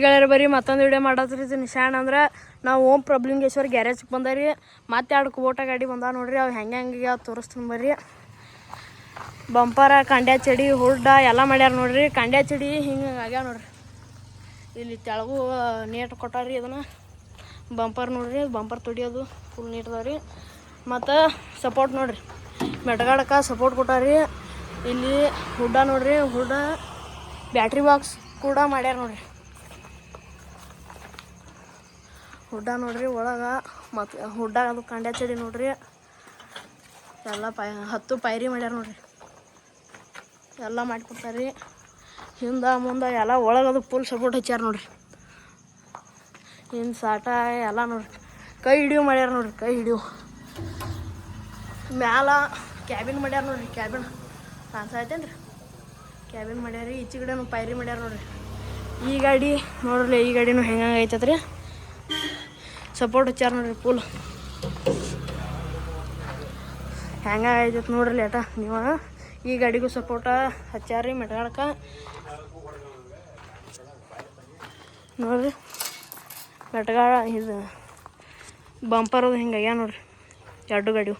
ಗೆಳೆಯರು ಬರೀ ಮತ್ತೊಂದು ವಿಡಿಯೋ ಮಾಡತ್ರಿ. ಇದು ನಿಶಾನ್ ಅಂದ್ರೆ ನಾವು ಓಂ ಪ್ರಭುಲಿಂಗೇಶ್ವರ ಗ್ಯಾರೇಜ್ಗೆ ಬಂದಾರಿ. ಮತ್ತೆ 2 ಕುಬೋಟ ಗಾಡಿ ಬಂದಾವ ನೋಡ್ರಿ. ಅವು ಹೆಂಗೆ ತೋರಿಸ್ತೀನಿ ಬರ್ರಿ. ಬಂಪರ ಕಂಡ್ಯಾ ಚಡಿ ಹುಡ್ಡ ಎಲ್ಲ ಮಾಡ್ಯಾರ ನೋಡ್ರಿ. ಕಂಡ್ಯಾ ಚಡಿ ಹಿಂಗೆ ಆಗ್ಯಾವ ನೋಡ್ರಿ. ಇಲ್ಲಿ ತೆಳಗು ನೀಟ್ ಕೊಟ್ಟಾರಿ. ಅದನ್ನು ಬಂಪರ್ ನೋಡ್ರಿ. ಬಂಪರ್ ತೊಡಿಯೋದು ಫುಲ್ ನೀಟ್ ಅದಾವ್ರಿ. ಮತ್ತು ಸಪೋರ್ಟ್ ನೋಡ್ರಿ, ಮೆಟ್ಗಾಡಕ್ಕೆ ಸಪೋರ್ಟ್ ಕೊಟ್ಟಾರಿ. ಇಲ್ಲಿ ಹುಡ್ಡ ನೋಡ್ರಿ. ಹುಡ್ಡ ಬ್ಯಾಟ್ರಿ ಬಾಕ್ಸ್ ಕೂಡ ಮಾಡ್ಯಾರ ನೋಡ್ರಿ. ಹುಡ್ಡ ನೋಡ್ರಿ ಒಳಗೆ. ಮತ್ತು ಹುಡ್ಡ ಅದು ಕಂಡ್ಯಾ ಚಡಿ ನೋಡ್ರಿ. ಎಲ್ಲ 10 ಪೈರಿ ಮಾಡ್ಯಾರ ನೋಡ್ರಿ. ಎಲ್ಲ ಮಾಡಿಕೊಡ್ತಾರೆ. ಹಿಂದೆ ಮುಂದೆ ಎಲ್ಲ ಒಳಗದು ಫುಲ್ ಸಪೋರ್ಟ್ ಹಚ್ಚಾರ ನೋಡ್ರಿ. ಇನ್ನು ಸಾಟ ಎಲ್ಲ ನೋಡ್ರಿ. ಕೈ ಹಿಡಿಯೋ ಮಾಡ್ಯಾರ ನೋಡ್ರಿ. ಕೈ ಹಿಡಿಯೋ ಮ್ಯಾಲ ಕ್ಯಾಬಿನ್ ಮಾಡ್ಯಾರ ನೋಡ್ರಿ. ಕ್ಯಾಬಿನ್ ಕಾಣಿಸ್ತೈತೇನು ರೀ? ಕ್ಯಾಬಿನ್ ಮಾಡ್ಯಾರಿ. ಈಚೆ ಕಡೆನೂ ಪೈರಿ ಮಾಡ್ಯಾರ ನೋಡ್ರಿ. ಈ ಗಾಡಿ ನೋಡ್ರಿ. ಈ ಗಾಡಿನೂ ಹೆಂಗೆ ಐತತ್ರಿ. ಸಪೋರ್ಟ್ ಹಚ್ಚಾರ ನೋಡ್ರಿ ಫುಲ್. ಹೆಂಗೆ ಐತೈತೆ ನೋಡ್ರಿ ಲೇಟ ನೀವು. ಈ ಗಾಡಿಗೂ ಸಪೋರ್ಟ ಹಚ್ಚಾರಿ ಮೆಟ್ಗಾಡಕ್ಕೆ ನೋಡ್ರಿ. ಮೆಟ್ಗಾಡ ಇದು ಬಂಪರ್ ಅದು ಹಿಂಗೆ ಆಗ್ಯಾವ ನೋಡ್ರಿ 2 ಗಾಡಿವು.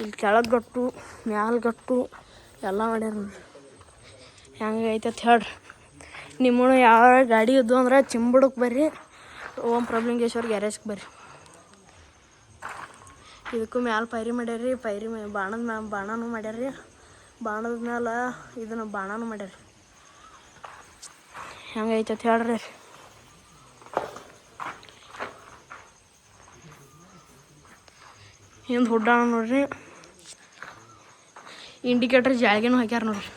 ಇಲ್ಲಿ ಕೆಳಗೆ ಗಟ್ಟು ಮ್ಯಾಲೆ ಗಟ್ಟು ಎಲ್ಲ ಮಾಡ್ಯಾರ ನೋಡ್ರಿ. ಹೆಂಗೆ ಐತತ್ ಹೇಳ್ರಿ. ನಿಮ್ಮನ್ನು ಯಾವ ಗಾಡಿ ಇದ್ದು ಅಂದ್ರೆ ಚಿಂಬುಡಕ್ಕೆ ಬರ್ರಿ. ಓಂ ಪ್ರಭುಲಿಂಗೇಶ್ವರ ಗ್ಯಾರೇಜ್ಗೆ ಬರ್ರಿ. ಇದಕ್ಕೂ ಮ್ಯಾಲೆ ಪೈರಿ ಮಾಡ್ಯಾರಿ. ಪೈರಿ ಬಾಣನೂ ಮಾಡ್ಯಾರಿ. ಬಾಣದ ಮ್ಯಾಲೆ ಇದನ್ನು ಬಾಣನೂ ಮಾಡ್ಯಾರಿ. ಹೆಂಗೆ ಐತತ್ ಹೇಳ್ರಿ. ಹಿಂದೆ ಹುಡ್ಡ ನೋಡ್ರಿ. ಇಂಡಿಕೇಟರ್ ಜಾಳಿಗೆನೂ ಹಾಕ್ಯಾರ ನೋಡ್ರಿ.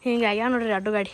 ಹಿಂಗೆ ಆಗ್ಯಾವ ನೋಡ್ರಿ 2 ಗಾಡಿ.